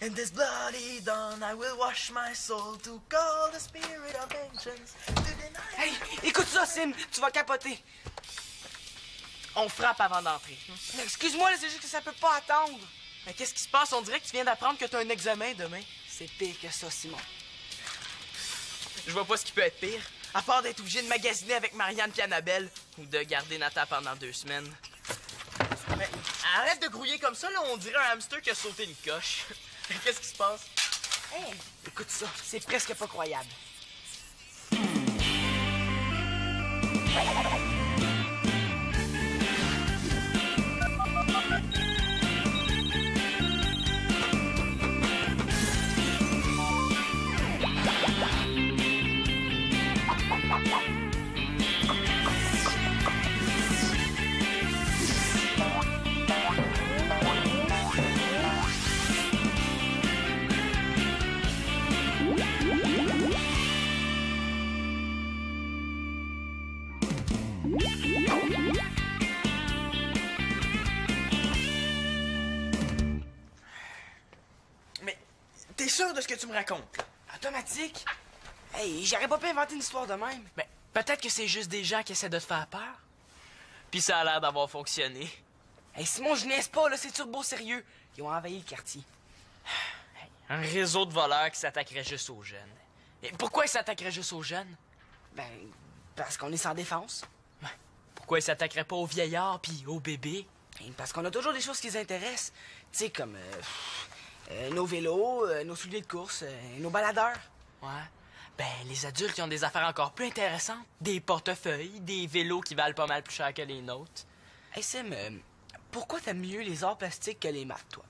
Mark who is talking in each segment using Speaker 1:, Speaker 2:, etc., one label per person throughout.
Speaker 1: In this bloody dawn, I will wash my soul to call the spirit of vengeance to deny...
Speaker 2: Hey, écoute ça, Sim, tu vas capoter.
Speaker 1: On frappe avant d'entrer.
Speaker 2: Excuse-moi, c'est juste que ça peut pas attendre.
Speaker 1: Mais qu'est-ce qui se passe? On dirait que tu viens d'apprendre que t'as un examen demain.
Speaker 2: C'est pire que ça, Simon.
Speaker 1: Je vois pas ce qui peut être pire, à part d'être obligé de magasiner avec Marianne et Annabelle ou de garder Nata pendant 2 semaines. Mais arrête de grouiller comme ça, là, on dirait un hamster qui a sauté une coche. Qu'est-ce qui se passe?
Speaker 2: Hey, écoute ça, c'est presque pas croyable.
Speaker 1: Mais t'es sûr de ce que tu me racontes?
Speaker 2: Automatique? Hey, j'aurais pas pu inventer une histoire de même.
Speaker 1: Ben, peut-être que c'est juste des gens qui essaient de te faire peur. Puis ça a l'air d'avoir fonctionné.
Speaker 2: Hey, Simon, je niaise pas, là, c'est turbo sérieux. Ils ont envahi le quartier.
Speaker 1: Un réseau de voleurs qui s'attaquerait juste aux jeunes. Et pourquoi ils s'attaqueraient juste aux jeunes?
Speaker 2: Ben, parce qu'on est sans défense.
Speaker 1: Ben, pourquoi ils s'attaqueraient pas aux vieillards puis aux bébés?
Speaker 2: Parce qu'on a toujours des choses qui les intéressent. Tu sais, comme nos vélos, nos souliers de course, nos baladeurs.
Speaker 1: Ouais. Ben, les adultes, ils ont des affaires encore plus intéressantes. Des portefeuilles, des vélos qui valent pas mal plus cher que les nôtres.
Speaker 2: Hey, Sim, pourquoi t'aimes mieux les arts plastiques que les maths, toi?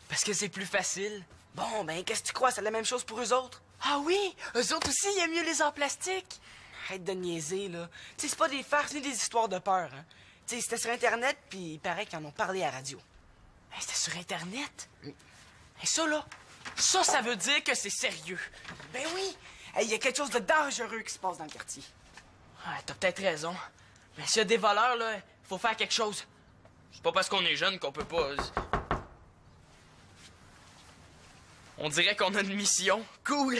Speaker 1: Parce que c'est plus facile.
Speaker 2: Bon, ben, qu'est-ce que tu crois? C'est la même chose pour eux autres?
Speaker 1: Ah oui! Eux autres aussi, ils aiment mieux les arts plastiques.
Speaker 2: Arrête de niaiser, là. Tu sais, c'est pas des farces ni des histoires de peur, hein. Tu sais, c'était sur Internet, puis il paraît qu'ils en ont parlé à la radio.
Speaker 1: Hey, c'était sur Internet? Et ça, là, ça veut dire que c'est sérieux.
Speaker 2: Ben oui! Hey, il y a quelque chose de dangereux qui se passe dans le quartier.
Speaker 1: Ouais, t'as peut-être raison. Mais s'il y a des voleurs, là, faut faire quelque chose. C'est pas parce qu'on est jeune qu'on peut pas... On dirait qu'on a une mission. Cool!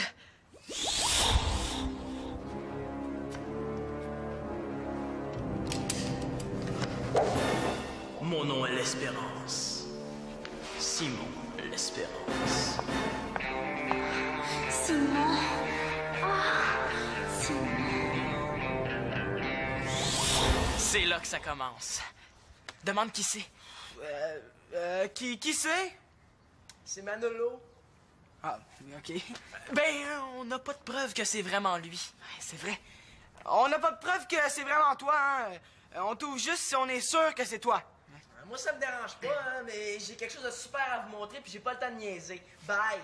Speaker 1: Mon nom est l'Espérance. Simon l'Espérance.
Speaker 3: Simon. Ah, Simon.
Speaker 1: C'est là que ça commence. Demande qui c'est.
Speaker 2: Qui c'est?
Speaker 1: C'est Manolo.
Speaker 2: Ah, OK.
Speaker 1: Ben, on n'a pas de preuve que c'est vraiment lui.
Speaker 2: Ouais, c'est vrai. On n'a pas de preuve que c'est vraiment toi, hein. On t'ouvre juste si on est sûr que c'est toi.
Speaker 1: Moi, ça me dérange pas, hein, mais j'ai quelque chose de super à vous montrer, puis j'ai pas le temps de niaiser. Bye!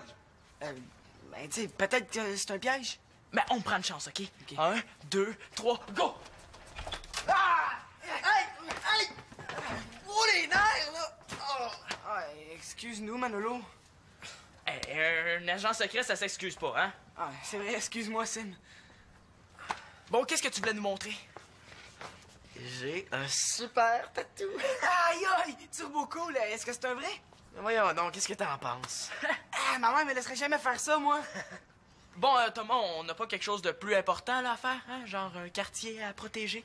Speaker 2: Ben, tu sais, peut-être que c'est un piège.
Speaker 1: Ben, on prend une chance, OK?
Speaker 2: OK.
Speaker 1: 1, 2, 3, go!
Speaker 2: Ah! Hey! Hey! Oh, les nerfs, là! Oh. Ah, excuse-nous, Manolo.
Speaker 1: Un agent secret, ça s'excuse pas, hein?
Speaker 2: Ah, c'est vrai, excuse-moi, Sim.
Speaker 1: Bon, qu'est-ce que tu voulais nous montrer?
Speaker 4: J'ai un super tatou.
Speaker 2: Aïe, aïe! Turbo cool, est-ce que c'est un vrai?
Speaker 4: Voyons donc, qu'est-ce que t'en penses?
Speaker 2: Ah, ma mère me laisserait jamais faire ça, moi.
Speaker 1: Bon, Thomas, on n'a pas quelque chose de plus important là, à faire, hein? Genre un quartier à protéger?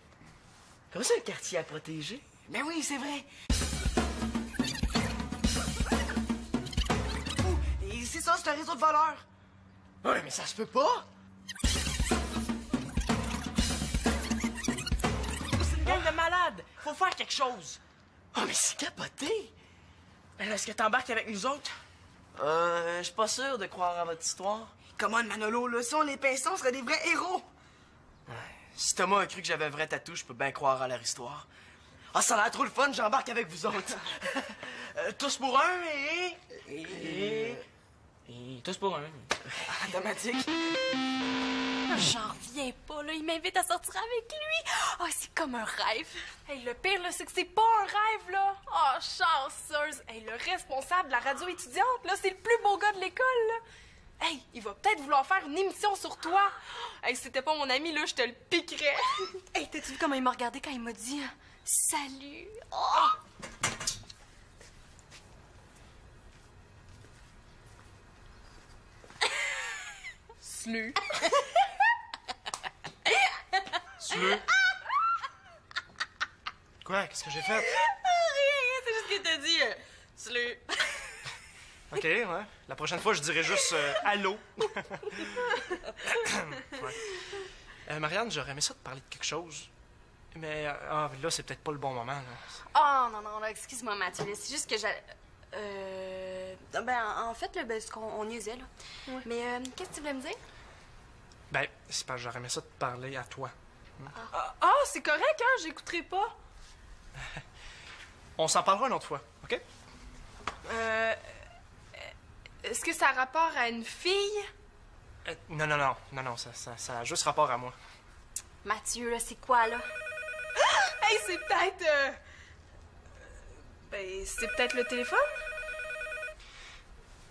Speaker 4: Comment c'est un quartier à protéger?
Speaker 2: Ben oui, c'est vrai. Et c'est ça, c'est un réseau de voleurs.
Speaker 4: Ouais, mais ça se peut pas!
Speaker 1: C'est une gang de malades! Faut faire quelque chose!
Speaker 4: Oh, mais c'est capoté!
Speaker 1: Ben là, est-ce que t'embarques avec nous autres?
Speaker 4: Je suis pas sûr de croire à votre histoire.
Speaker 2: Comment, Manolo, là, si on les pinçait, on serait des vrais héros.
Speaker 4: Si Thomas a cru que j'avais un vrai tatou, je peux bien croire à leur histoire. Ah, ça a l'air trop le fun, j'embarque avec vous autres.
Speaker 1: Tous pour un et tous pour un.
Speaker 2: Automatique.
Speaker 3: J'en reviens pas, là. Il m'invite à sortir avec lui. Ah, c'est comme un rêve. Hey, le pire, là, c'est que c'est pas un rêve, là. Oh, chanceuse. Hey, le responsable de la radio étudiante, là, c'est le plus beau gars de l'école, là. Hey, il va peut-être vouloir faire une émission sur toi. Hey, si c'était pas mon ami, là, je te le piquerais. Hey, t'as-tu vu comment il m'a regardé quand il m'a dit « Salut! » Oh! Slu.
Speaker 5: Slu. Quoi? Qu'est-ce que j'ai fait?
Speaker 6: Rien, c'est juste qu'il t'a dit Slu.
Speaker 5: OK, ouais. La prochaine fois, je dirais juste allô. Ouais. Marianne, j'aurais aimé ça te parler de quelque chose. Mais là, c'est peut-être pas le bon moment. Là.
Speaker 6: Oh, non, là, excuse-moi, Mathieu. C'est juste que j'ai... en fait, là, c'est qu'on niaisait, là.
Speaker 3: Ouais.
Speaker 6: Mais qu'est-ce que tu voulais me dire?
Speaker 5: Ben, c'est parce que j'aurais aimé ça te parler à toi.
Speaker 3: Ah, c'est correct, hein? J'écouterai pas.
Speaker 5: On s'en parlera une autre fois, OK?
Speaker 3: Est-ce que ça a rapport à une fille?
Speaker 5: Non, ça a juste rapport à moi.
Speaker 6: Mathieu, là, c'est quoi, là?
Speaker 3: Hey, c'est peut-être... c'est peut-être le téléphone?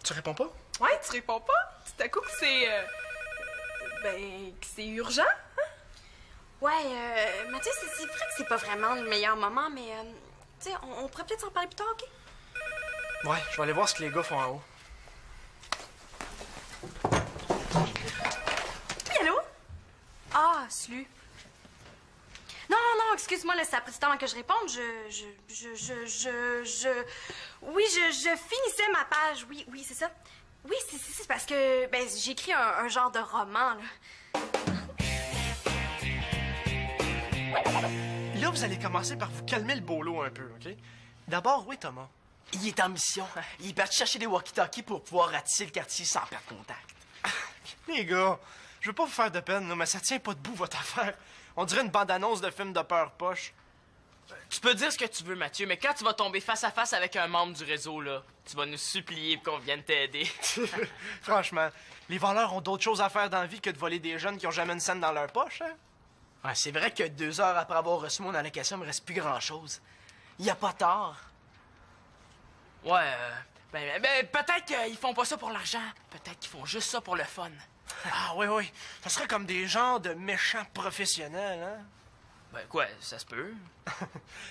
Speaker 5: Tu réponds pas?
Speaker 3: Ouais, tu réponds pas? Tout à coup que c'est... que c'est urgent?
Speaker 6: Ouais, Mathieu, c'est vrai que c'est pas vraiment le meilleur moment, mais... tu sais, on pourrait peut-être s'en parler plus tard, OK?
Speaker 5: Ouais, je vais aller voir ce que les gars font en haut.
Speaker 6: Oui, allô? Ah, Slu. Non, excuse-moi, là, ça a pris du temps avant que je réponde. Oui, je finissais ma page. Oui, c'est ça. Oui, c'est parce que, j'ai écrit un genre de roman, là.
Speaker 5: Là, vous allez commencer par vous calmer le bolo un peu, OK? D'abord, oui, Thomas.
Speaker 4: Il est en mission. Il est parti chercher des walkie-talkies pour pouvoir ratisser le quartier sans perdre contact.
Speaker 5: Les gars, je veux pas vous faire de peine, là, mais ça tient pas debout, votre affaire. On dirait une bande-annonce de film de peur poche.
Speaker 1: Tu peux dire ce que tu veux, Mathieu, mais quand tu vas tomber face à face avec un membre du réseau, là, tu vas nous supplier qu'on vienne t'aider.
Speaker 5: Franchement, les voleurs ont d'autres choses à faire dans la vie que de voler des jeunes qui ont jamais une scène dans leur poche, hein?
Speaker 4: Ouais, c'est vrai que 2 heures après avoir reçu mon allocation, il me reste plus grand-chose. Il y a pas tard.
Speaker 1: Ouais, peut-être qu'ils font pas ça pour l'argent. Peut-être qu'ils font juste ça pour le fun.
Speaker 5: Ah oui. Ça serait comme des genres de méchants professionnels, hein?
Speaker 1: Ben quoi, ça se peut.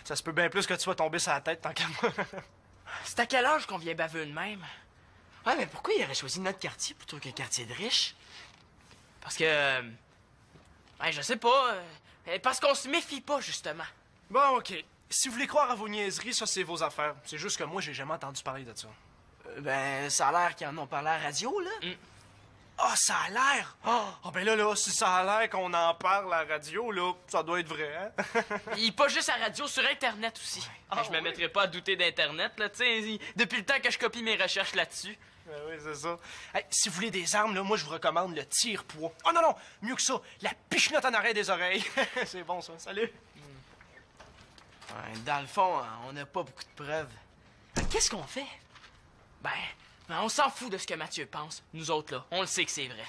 Speaker 5: Ça se peut bien plus que tu sois tombé sur la tête tant qu'à moi.
Speaker 1: C'est à quel âge qu'on vient baveux de même?
Speaker 4: Ouais, mais pourquoi il aurait choisi notre quartier plutôt qu'un quartier de riches?
Speaker 1: Parce que... je sais pas. Parce qu'on se méfie pas, justement.
Speaker 5: Bon, OK. Si vous voulez croire à vos niaiseries, ça, c'est vos affaires. C'est juste que moi, j'ai jamais entendu parler de ça.
Speaker 4: Ça a l'air qu'ils en ont parlé à la radio, là.
Speaker 5: Ah, ça a l'air! Ah, ben là, si ça a l'air qu'on en parle à la radio, là, ça doit être vrai, hein?
Speaker 1: Il pas juste à radio, sur Internet aussi. Je me mettrai pas à douter d'Internet, là, tu sais, depuis le temps que je copie mes recherches là-dessus.
Speaker 5: Ben oui, c'est ça. Hey, si vous voulez des armes, là, moi, je vous recommande le tire-poids. Oh non, mieux que ça, la pichenotte en arrêt des oreilles. C'est bon, ça. Salut!
Speaker 4: Ouais, dans le fond, on n'a pas beaucoup de preuves. Qu'est-ce qu'on fait?
Speaker 1: On s'en fout de ce que Mathieu pense. Nous autres, là, on le sait que c'est vrai.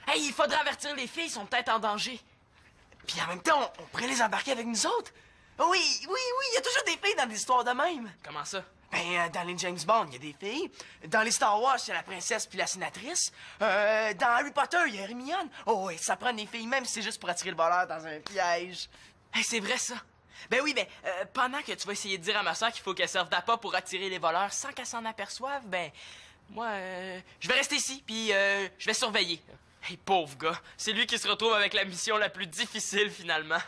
Speaker 1: Hey, il faudra avertir les filles, ils sont peut-être en danger.
Speaker 4: Puis en même temps, on pourrait les embarquer avec nous autres. Oui, il y a toujours des filles dans des histoires de même.
Speaker 1: Comment ça?
Speaker 4: Dans les James Bond, il y a des filles. Dans les Star Wars, il y a la princesse puis la sénatrice. Dans Harry Potter, il y a Hermione. Oh oui, ça prend des filles, même si c'est juste pour attirer le voleur dans un piège.
Speaker 1: Hey, c'est vrai, ça. Pendant que tu vas essayer de dire à ma soeur qu'il faut qu'elle serve d'appât pour attirer les voleurs sans qu'elle s'en aperçoive, moi, je vais rester ici, puis je vais surveiller. Hey, pauvre gars, c'est lui qui se retrouve avec la mission la plus difficile, finalement.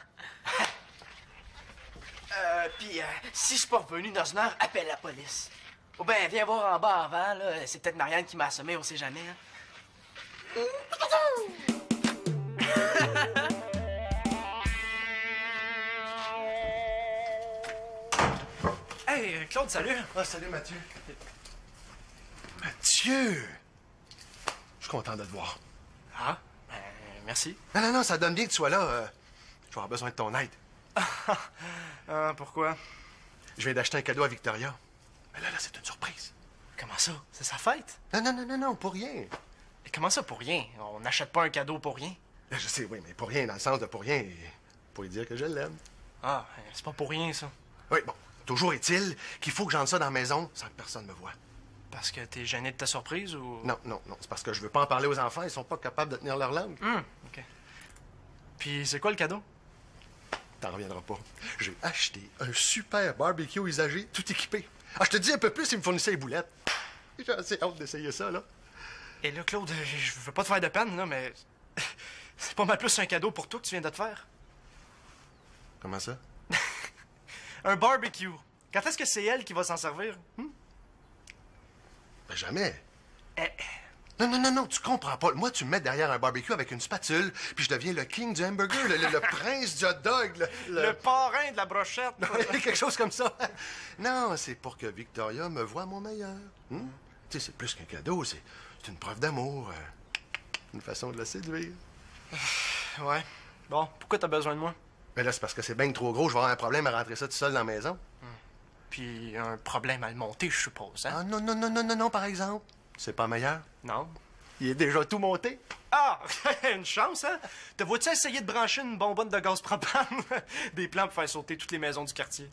Speaker 4: Si je suis pas revenu dans une heure, appelle la police. Ou bien, viens voir en bas avant, là. C'est peut-être Marianne qui m'a assommé, on sait jamais, hein.
Speaker 5: Hey, Claude, salut!
Speaker 7: Ah, salut, Mathieu. Mathieu! Je suis content de te voir.
Speaker 5: Ah, merci.
Speaker 7: Non, ça donne bien que tu sois là. Je vais avoir besoin de ton aide.
Speaker 5: Pourquoi?
Speaker 7: Je viens d'acheter un cadeau à Victoria. Mais là, c'est une surprise.
Speaker 5: Comment ça? C'est sa fête?
Speaker 7: Non, pour rien.
Speaker 5: Et comment ça, pour rien? On n'achète pas un cadeau pour rien.
Speaker 7: Là, je sais, oui, mais pour rien, dans le sens de pour rien, et pour lui dire que je l'aime.
Speaker 5: Ah, c'est pas pour rien, ça.
Speaker 7: Oui, bon, toujours est-il qu'il faut que j'entre ça dans la maison sans que personne me voie.
Speaker 5: Parce que t'es gêné de ta surprise, ou...
Speaker 7: Non, c'est parce que je veux pas en parler aux enfants, ils sont pas capables de tenir leur langue.
Speaker 5: OK. Puis c'est quoi le cadeau?
Speaker 7: T'en reviendras pas. J'ai acheté un super barbecue usagé, tout équipé. Ah, je te dis un peu plus, il me fournissait les boulettes. J'ai assez hâte d'essayer ça, là.
Speaker 5: Et là, Claude, je veux pas te faire de peine, là, mais c'est pas mal plus un cadeau pour toi que tu viens de te faire.
Speaker 7: Comment ça?
Speaker 5: Un barbecue. Quand est-ce que c'est elle qui va s'en servir?
Speaker 7: Ben, jamais.
Speaker 5: Eh.
Speaker 7: Non, tu comprends pas. Moi, tu me mets derrière un barbecue avec une spatule, puis je deviens le king du hamburger, le prince du hot dog,
Speaker 5: Le parrain de la brochette.
Speaker 7: quelque chose comme ça. Non, c'est pour que Victoria me voie mon meilleur. Tu sais, c'est plus qu'un cadeau, c'est une preuve d'amour, une façon de la séduire.
Speaker 5: Ouais. Bon, pourquoi t'as besoin de moi?
Speaker 7: Mais là, c'est parce que c'est bien trop gros, je vais avoir un problème à rentrer ça tout seul dans la maison.
Speaker 5: Puis un problème à le monter, je suppose, hein?
Speaker 7: Ah, non, par exemple. C'est pas meilleur?
Speaker 5: Non.
Speaker 7: Il est déjà tout monté.
Speaker 5: Ah! Une chance, hein? Te vois-tu essayer de brancher une bonbonne de gaz propane? Des plans pour faire sauter toutes les maisons du quartier.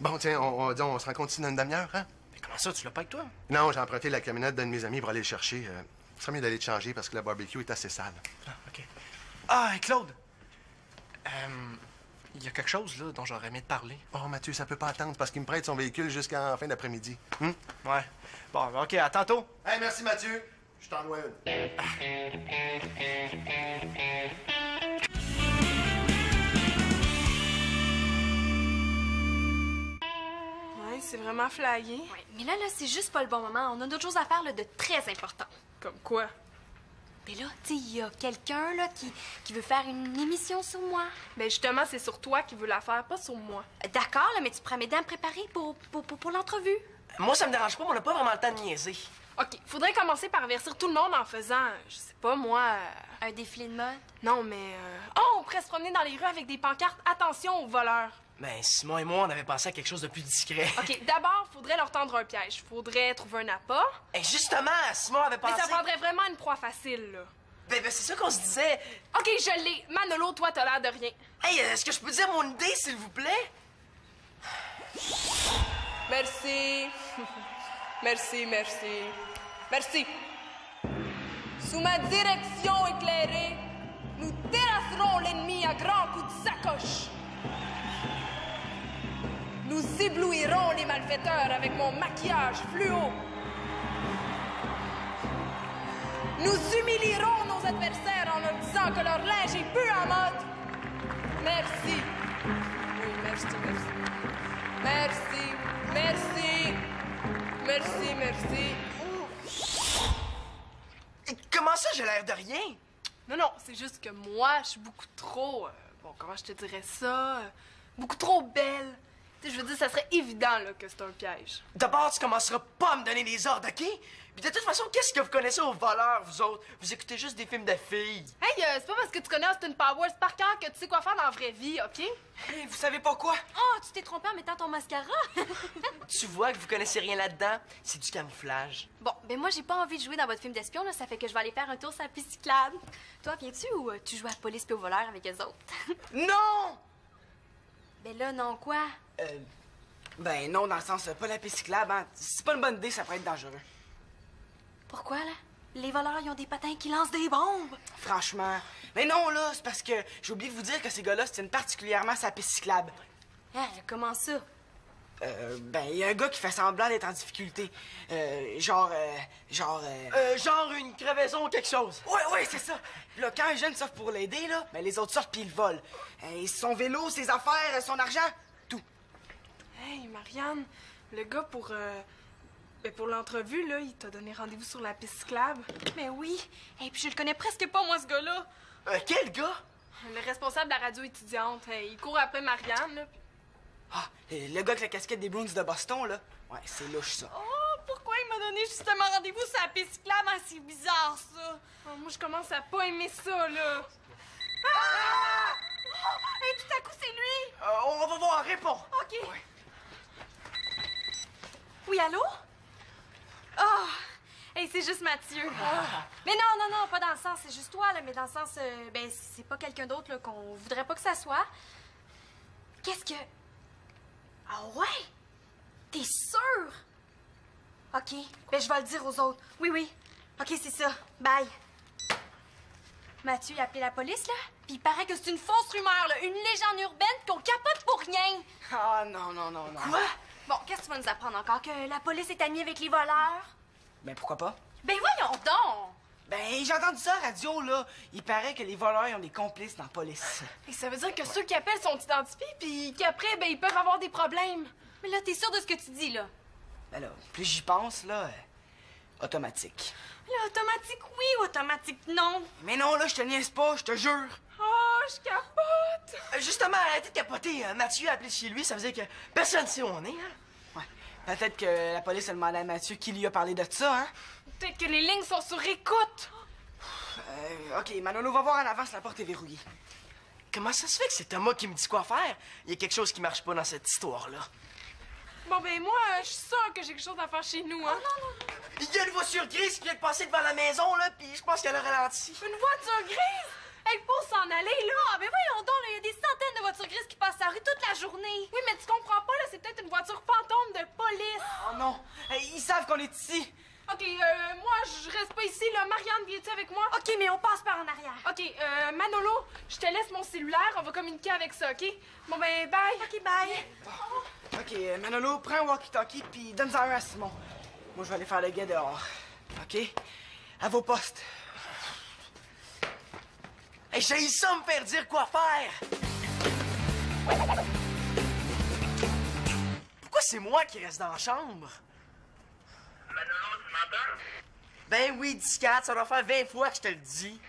Speaker 7: Bon, tiens, on se rencontre ici dans une demi-heure, hein?
Speaker 5: Mais comment ça, tu l'as pas avec toi?
Speaker 7: Non, j'ai emprunté la camionnette d'un de mes amis pour aller le chercher. Ça mieux d'aller te changer parce que le barbecue est assez sale.
Speaker 5: Ah, OK. Ah, et Claude! Il y a quelque chose, là, dont j'aurais aimé te parler.
Speaker 7: Oh, Mathieu, ça peut pas attendre parce qu'il me prête son véhicule jusqu'en fin d'après-midi.
Speaker 5: Ouais. Bon, OK, à tantôt.
Speaker 7: Hey, merci, Mathieu. Je t'en dois une.
Speaker 3: Ouais, c'est vraiment flyé.
Speaker 6: Ouais, mais là, c'est juste pas le bon moment. On a d'autres choses à faire là, de très important.
Speaker 3: Comme quoi?
Speaker 6: Mais là, tu sais, il y a quelqu'un là qui veut faire une émission sur moi.
Speaker 3: Ben justement, c'est sur toi qui veux la faire, pas sur moi.
Speaker 6: D'accord, là, mais tu pourrais m'aider à me préparer pour l'entrevue.
Speaker 4: Moi, ça me dérange pas, mais on n'a pas vraiment le temps de niaiser.
Speaker 3: OK, faudrait commencer par avertir tout le monde en faisant, je sais pas moi...
Speaker 6: Un défilé de mode.
Speaker 3: Non, mais... Oh, on pourrait se promener dans les rues avec des pancartes « Attention aux voleurs
Speaker 4: Ben, Simon et moi, on avait pensé à quelque chose de plus discret. ».
Speaker 3: OK, d'abord, faudrait leur tendre un piège. Faudrait trouver un appât.
Speaker 4: Et justement, Simon avait
Speaker 3: Mais
Speaker 4: pensé...
Speaker 3: ça prendrait vraiment une proie facile, là.
Speaker 4: Ben, c'est ça qu'on se disait.
Speaker 3: OK, je l'ai. Manolo, toi, t'as l'air de rien.
Speaker 4: Hey, est-ce que je peux dire mon idée, s'il vous plaît?
Speaker 3: Merci. Merci. Merci. Sous ma direction éclairée, nous terrasserons l'ennemi à grands coups de sacoche. Nous éblouirons les malfaiteurs avec mon maquillage fluo. Nous humilierons nos adversaires en leur disant que leur linge est peu en mode. Merci. Oui, merci.
Speaker 4: Et comment ça, j'ai l'air de rien?
Speaker 3: Non, c'est juste que moi, je suis beaucoup trop... bon, comment je te dirais ça? Beaucoup trop belle. Tu sais, je veux dire, ça serait évident là, que c'est un piège.
Speaker 4: D'abord, tu commenceras pas à me donner des ordres, OK? Puis de toute façon, qu'est-ce que vous connaissez aux voleurs, vous autres? Vous écoutez juste des films de filles.
Speaker 3: Hey, c'est pas parce que tu connais Austin Powers par cœur que tu sais quoi faire dans la vraie vie, OK?
Speaker 4: Hey, vous savez pas quoi?
Speaker 6: Oh, tu t'es trompé en mettant ton mascara.
Speaker 4: Tu vois que vous connaissez rien là-dedans? C'est du camouflage.
Speaker 6: Bon, ben moi, j'ai pas envie de jouer dans votre film d'espion, là. Ça fait que je vais aller faire un tour sur la piste cyclable. Toi, viens-tu ou tu joues à la police puis au voleur avec eux autres?
Speaker 4: Non!
Speaker 6: Ben là, non, quoi?
Speaker 2: Ben non, dans le sens, pas la piste cyclable, hein. C'est pas une bonne idée, ça pourrait être dangereux.
Speaker 6: Pourquoi, là? Les voleurs, ils ont des patins qui lancent des bombes.
Speaker 2: Franchement. Mais non, là, c'est parce que j'ai oublié de vous dire que ces gars-là se tiennent particulièrement sa piste cyclable.
Speaker 6: Hein, comment ça?
Speaker 2: Ben, il y a un gars qui fait semblant d'être en difficulté. Genre
Speaker 4: Genre une crevaison ou quelque chose.
Speaker 2: Ouais, c'est ça. Puis là, quand un jeune s'offre pour l'aider, là, ben les autres sortent puis ils le volent. Son vélo, ses affaires, son argent, tout.
Speaker 3: Hey, Marianne, le gars pour l'entrevue, là, il t'a donné rendez-vous sur la piste cyclable.
Speaker 6: Mais oui. Et puis je le connais presque pas, moi, ce gars-là.
Speaker 4: Quel gars?
Speaker 3: Le responsable de la radio étudiante. Hey, il court après Marianne, là.
Speaker 2: Ah, le gars avec la casquette des Bruins de Boston, là. Ouais, c'est louche, ça.
Speaker 3: Oh, pourquoi il m'a donné justement rendez-vous sur la piste cyclable? Ah, c'est bizarre, ça. Oh, moi, je commence à pas aimer ça, là. Ah! Oh, hey, tout à coup, c'est lui.
Speaker 4: On va voir, réponds.
Speaker 3: OK.
Speaker 4: Ouais.
Speaker 3: Oui, allô? Oh! Hey, c'est juste Mathieu.
Speaker 6: Mais non, pas dans le sens, c'est juste toi, là, mais dans le sens, ben, c'est pas quelqu'un d'autre, là, qu'on voudrait pas que ça soit. Qu'est-ce que... Ah ouais? T'es sûr? OK, ben, je vais le dire aux autres. Oui. OK, c'est ça. Bye. Mathieu, il a appelé la police, là, puis il paraît que c'est une fausse rumeur, là, une légende urbaine, qu'on capote pour rien.
Speaker 2: Ah, non.
Speaker 4: Quoi?
Speaker 6: Bon, qu'est-ce que tu vas nous apprendre encore? Que la police est amie avec les voleurs?
Speaker 2: Ben, pourquoi pas?
Speaker 3: Ben voyons donc!
Speaker 2: Ben, j'ai entendu ça à la radio, là. Il paraît que les voleurs, ils ont des complices dans la police.
Speaker 3: Et ça veut dire que ceux qui appellent sont identifiés, puis qu'après, ben, ils peuvent avoir des problèmes. Mais là, t'es sûr de ce que tu dis, là?
Speaker 2: Ben là, plus j'y pense, là, automatique.
Speaker 3: Là, automatique oui, automatique non.
Speaker 2: Mais non, là, je te niaise pas, je te jure.
Speaker 3: Oh, je capote!
Speaker 4: Justement, arrêtez de capoter. Mathieu a appelé chez lui, ça veut dire que personne ne sait où on est, hein?
Speaker 2: Ouais. Peut-être que la police a demandé à Mathieu qui lui a parlé de ça, hein?
Speaker 3: Peut-être que les lignes sont sur écoute.
Speaker 2: OK, Manolo, va voir en avant si la porte est verrouillée.
Speaker 4: Comment ça se fait que c'est Thomas qui me dit quoi faire? Il y a quelque chose qui marche pas dans cette histoire-là.
Speaker 3: Bon, ben moi, je suis sûre que j'ai quelque chose à faire chez nous, hein?
Speaker 4: Il y a une voiture grise qui vient de passer devant la maison, là, puis je pense qu'elle a ralenti.
Speaker 3: Une voiture grise? Elle faut s'en aller, là! Ah, mais voyons donc, là, il y a des centaines de voitures grises qui passent la rue toute la journée. Oui, mais tu comprends pas, là, c'est peut-être une voiture fantôme de police.
Speaker 2: Oh non, ils savent qu'on est ici.
Speaker 3: OK, moi, je reste pas ici, là. Marianne, viens-tu avec moi?
Speaker 6: OK, mais on passe par en arrière.
Speaker 3: OK, Manolo, je te laisse mon cellulaire, on va communiquer avec ça, OK? Bon, ben, bye!
Speaker 6: OK, bye.
Speaker 2: OK, Manolo, prends un walkie-talkie puis donne-en un à Simon. Moi, je vais aller faire le guet dehors. OK? À vos postes.
Speaker 4: Hey, j'ai ça me faire dire quoi faire! Pourquoi c'est moi qui reste dans la chambre?
Speaker 8: Manolo, tu m'entends?
Speaker 4: Ben oui, 10-4, ça doit faire 20 fois que je te le dis.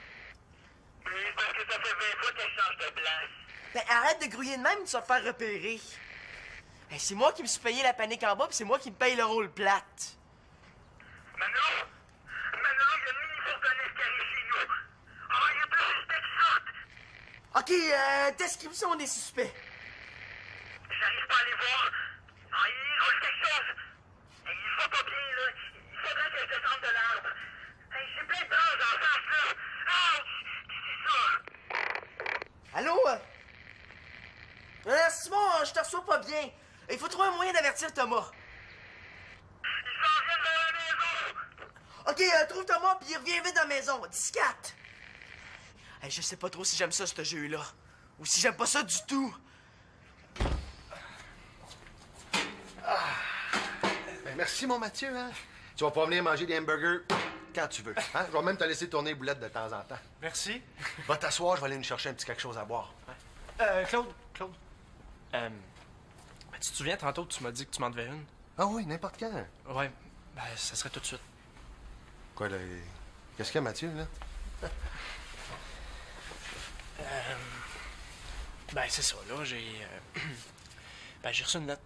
Speaker 8: Oui, parce que ça fait 20 fois que je change de place.
Speaker 4: Ben arrête de grouiller de même, tu vas te faire repérer. Hey, c'est moi qui me suis payé la panique en bas, puis c'est moi qui me paye le rôle plate.
Speaker 8: Manolo, il y a une mini-fourgonnette qui arrive chez nous. Ah, il y a deux suspects qui sortent.
Speaker 4: OK, description des suspects.
Speaker 8: J'arrive pas à les voir. Ah, il roule quelque chose. Hey, il va pas bien, là. Il faudrait que je descende de l'arbre. Hey, j'ai plein de branches en face, là. Ah, c'est ça.
Speaker 4: Allô? Simon, je te reçois pas bien. Il faut trouver un moyen d'avertir Thomas.
Speaker 8: Ils s'en viennent vers la maison.
Speaker 4: OK, trouve Thomas, puis il revient vite dans la maison. 10-4. Hey, je sais pas trop si j'aime ça, ce jeu-là. Ou si j'aime pas ça du tout.
Speaker 7: Ben, merci, mon Mathieu, hein? Tu vas pouvoir venir manger des hamburgers quand tu veux. Hein? Je vais même te laisser tourner les boulettes de temps en temps.
Speaker 5: Merci.
Speaker 7: Va t'asseoir, je vais aller nous chercher un petit quelque chose à boire.
Speaker 5: Claude. Ben, tu te souviens, tantôt, tu m'as dit que tu m'en devais une?
Speaker 7: Ah oui, n'importe quand.
Speaker 5: Ouais, ben, ça serait tout de suite.
Speaker 7: Quoi, là? Qu'est-ce qu'il y a, Mathieu, là?
Speaker 5: Ben, c'est ça, là, ben, j'ai reçu une lettre.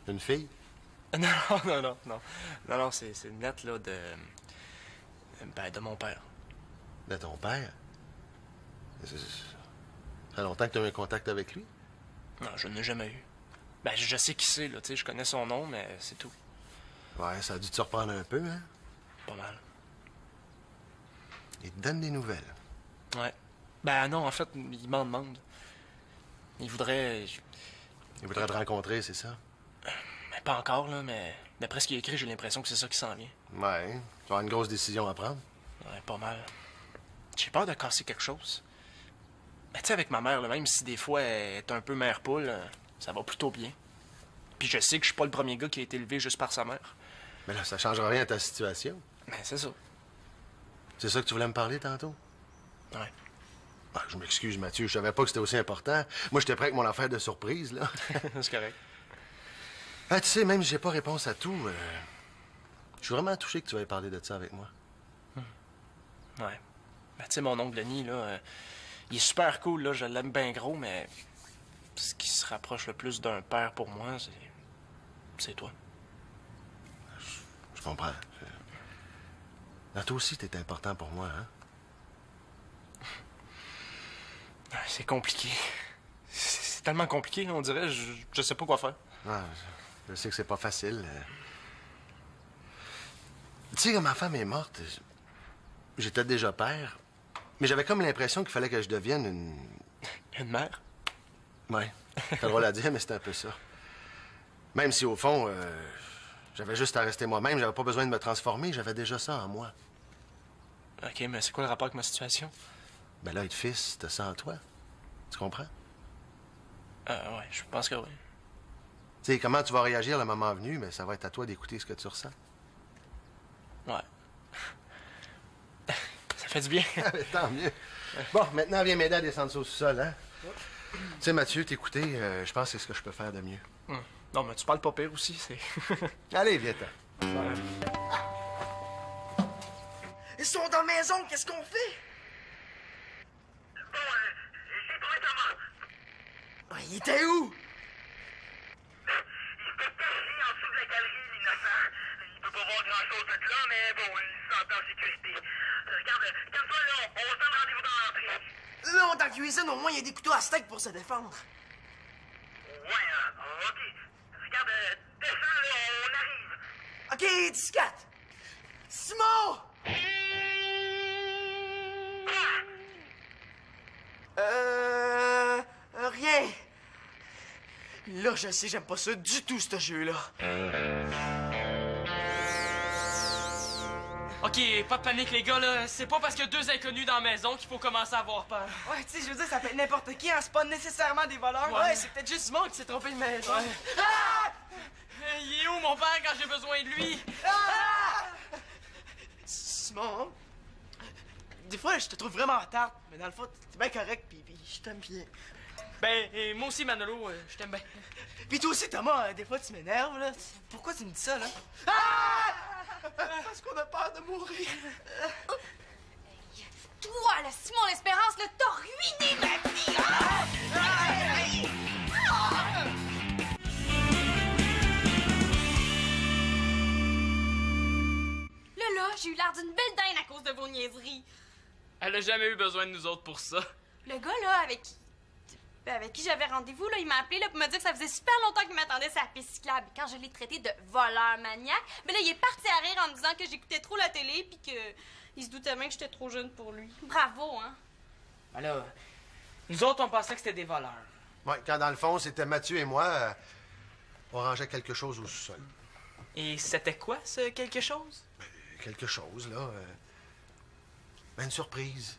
Speaker 7: Une fille?
Speaker 5: Non, c'est une lettre, là, ben, de mon père.
Speaker 7: De ton père? Ça fait longtemps que tu as eu un contact avec lui?
Speaker 5: Non, je ne l'ai jamais eu. Ben, je sais qui c'est, là, tu sais, je connais son nom, mais c'est tout.
Speaker 7: Ouais, ça a dû te surprendre un peu, hein?
Speaker 5: Pas mal.
Speaker 7: Il te donne des nouvelles.
Speaker 5: Ouais. Ben, non, en fait, il m'en demande. Il voudrait...
Speaker 7: Il voudrait te rencontrer, c'est ça?
Speaker 5: Ben, pas encore, là, mais d'après ce qu'il a écrit, j'ai l'impression que c'est ça qui s'en vient.
Speaker 7: Ouais, tu vas avoir une grosse décision à prendre.
Speaker 5: Ouais, pas mal. J'ai peur de casser quelque chose. Ben, tu sais, avec ma mère, là, même si des fois elle est un peu mère poule, ça va plutôt bien. Puis je sais que je suis pas le premier gars qui a été élevé juste par sa mère.
Speaker 7: Mais là, ça changera rien à ta situation.
Speaker 5: Ben, c'est ça.
Speaker 7: C'est ça que tu voulais me parler tantôt?
Speaker 5: Ouais.
Speaker 7: Ah, je m'excuse, Mathieu, je savais pas que c'était aussi important. Moi, j'étais prêt avec mon affaire de surprise, là.
Speaker 5: C'est correct.
Speaker 7: Ah, tu sais, même si j'ai pas réponse à tout, je suis vraiment touché que tu veuilles parler de ça avec moi.
Speaker 5: Ouais. Ben, tu sais, mon oncle Denis, là, il est super cool, là, je l'aime bien gros, mais ce qui se rapproche le plus d'un père pour moi, c'est toi.
Speaker 7: Je comprends. Ah, toi aussi, t'es important pour moi, hein?
Speaker 5: Ouais, c'est compliqué. C'est tellement compliqué, là, on dirait, je sais pas quoi faire.
Speaker 7: Ah, je sais que c'est pas facile. Tu sais, quand ma femme est morte, j'étais déjà père, mais j'avais comme l'impression qu'il fallait que je devienne
Speaker 5: Une mère?
Speaker 7: Ouais, t'as drôle à dire, mais c'était un peu ça. Même si, au fond, j'avais juste à rester moi-même, j'avais pas besoin de me transformer, j'avais déjà ça en moi.
Speaker 5: OK, mais c'est quoi le rapport avec ma situation?
Speaker 7: Ben là, être fils, t'as ça en toi. Tu comprends?
Speaker 5: Ouais, je pense que oui.
Speaker 7: Tu sais, comment tu vas réagir le moment venu, mais ça va être à toi d'écouter ce que tu ressens.
Speaker 5: Ouais. Ça fait du bien.
Speaker 7: Ah, mais tant mieux. Bon, maintenant, viens m'aider à descendre ça au sous-sol, hein? Tu sais, Mathieu, t'écouter, je pense que c'est ce que je peux faire de mieux.
Speaker 5: Non, mais tu parles pas pire aussi, c'est...
Speaker 7: Allez, viens-t'en.
Speaker 4: Ils sont dans la maison, qu'est-ce qu'on fait?
Speaker 8: Bon, j'ai trouvé Thomas.
Speaker 4: Ah, il était où?
Speaker 8: Il s'était caché en dessous de la galerie, l'innocent. Il peut pas voir grand-chose de là, mais bon, il se sent en sécurité. Regarde, calme-toi là, on se donne rendez-vous dans l'entrée.
Speaker 4: Là, dans la cuisine, au moins, il y a des couteaux à steak pour se défendre.
Speaker 8: Ouais, ok. Regarde, descends là, on arrive.
Speaker 4: OK, 14. Simon! Rien. Là, je sais, j'aime pas ça du tout, ce jeu-là.
Speaker 1: OK, pas de panique, les gars, là. C'est pas parce qu'il y a deux inconnus dans la maison qu'il faut commencer à avoir peur.
Speaker 2: Ouais, tu sais, je veux dire, ça peut être n'importe qui, hein, c'est pas nécessairement des voleurs.
Speaker 4: Ouais, c'est peut-être juste Simon qui s'est trompé de maison.
Speaker 1: Il est où, mon père, quand j'ai besoin de lui?
Speaker 4: Simon, des fois, je te trouve vraiment tarte, mais dans le fond, t'es bien correct, puis je t'aime bien.
Speaker 1: Ben, et moi aussi, Manolo, je t'aime bien.
Speaker 4: Puis toi aussi, Thomas, des fois, tu m'énerves, là. Pourquoi tu me dis ça, là? Parce qu'on a peur de mourir.
Speaker 6: Toi, là, Simon l'Espérance, là, t'as ruiné ma vie! Là, j'ai eu l'air d'une belle dinde à cause de vos niaiseries.
Speaker 1: Elle a jamais eu besoin de nous autres pour ça.
Speaker 6: Le gars, là, avec qui j'avais rendez-vous, là, il m'a appelé là, pour me dire que ça faisait super longtemps qu'il m'attendait sur la piste cyclable. Et quand je l'ai traité de voleur maniaque, mais là, il est parti à rire en me disant que j'écoutais trop la télé puis que il se doutait même que j'étais trop jeune pour lui. Bravo, hein?
Speaker 1: Ben là, nous autres, on pensait que c'était des voleurs.
Speaker 7: Ouais, quand dans le fond, c'était Mathieu et moi, on rangeait quelque chose au sous-sol.
Speaker 1: Et c'était quoi, ce quelque chose?
Speaker 7: Quelque chose, là. Ben, une surprise.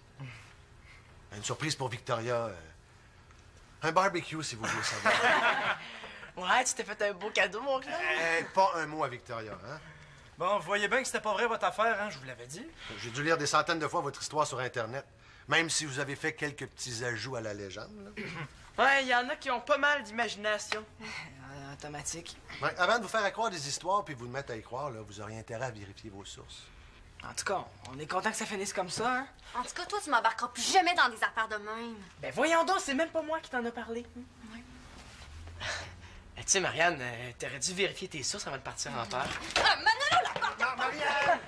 Speaker 7: Une surprise pour Victoria. Un barbecue, si vous voulez savoir.
Speaker 4: Ouais, tu t'es fait un beau cadeau, mon gars.
Speaker 7: Pas un mot à Victoria, hein?
Speaker 9: Bon, vous voyez bien que c'était pas vrai votre affaire, hein? Je vous l'avais dit.
Speaker 7: J'ai dû lire des centaines de fois votre histoire sur Internet. Même si vous avez fait quelques petits ajouts à la légende, là.
Speaker 1: Ouais, il y en a qui ont pas mal d'imagination.
Speaker 4: Automatique.
Speaker 7: Ouais, avant de vous faire croire des histoires puis vous de mettre à y croire, là, vous auriez intérêt à vérifier vos sources.
Speaker 4: En tout cas, on est content que ça finisse comme ça, hein?
Speaker 6: En tout cas, toi, tu m'embarqueras plus jamais dans des affaires de même.
Speaker 1: Ben voyons donc, c'est même pas moi qui t'en a parlé.
Speaker 4: Tu sais, Marianne, t'aurais dû vérifier tes sources avant de partir en peur.
Speaker 6: Manolo, la porte!
Speaker 7: Non, Marianne!